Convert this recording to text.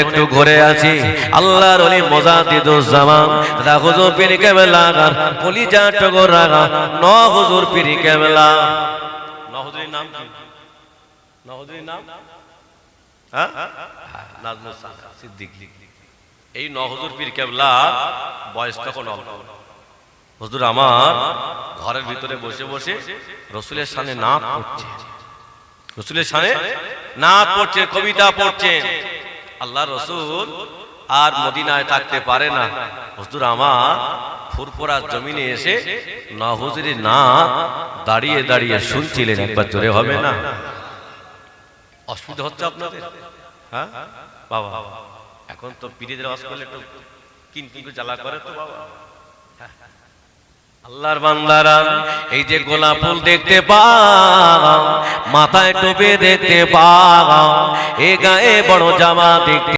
একটু ঘুরে আছি আল্লাহর ওলি মুজাদ্দিদুজ্জামান দাদা হুজুর পীর কেবলা আর কলিজা টগর আগা ন হুজুর পীর কেবলা। ন হুজুরের নাম কি? ন হুজুরের নাম হ্যাঁ নাজমুল সিদ্দিক। এই ন হুজুর পীর কেবলা বয়স তখন অল্প। হুজুর আমার ঘরের ভিতরে বসে বসে রসুলের সামনে নাত পড়ছে, রসুলের সামনে নাত পড়ছে, কবিতা পড়ছে। আল্লাহ রসুল আর মদিনায় থাকতে পারে না। হুজুর আমার ফুরফুরা জমিনে এসে না হুজুরের নাত দাঁড়িয়ে দাঁড়িয়ে শুনছিলেন। একবার জোরে হবে না? অসুবিধা হচ্ছে আপনাদের? হ্যাঁ বাবা, এখন তো পীরদের আওয়াজ করলে একটু কিনকিন জ্বালা করে তো বাবা। আল্লাহর বান্দারা, এই যে গোলাপ ফুল দেখতে পাও, মাথায় টুপি দেখতে পাও, এ গায়ে বড় জামা দেখতে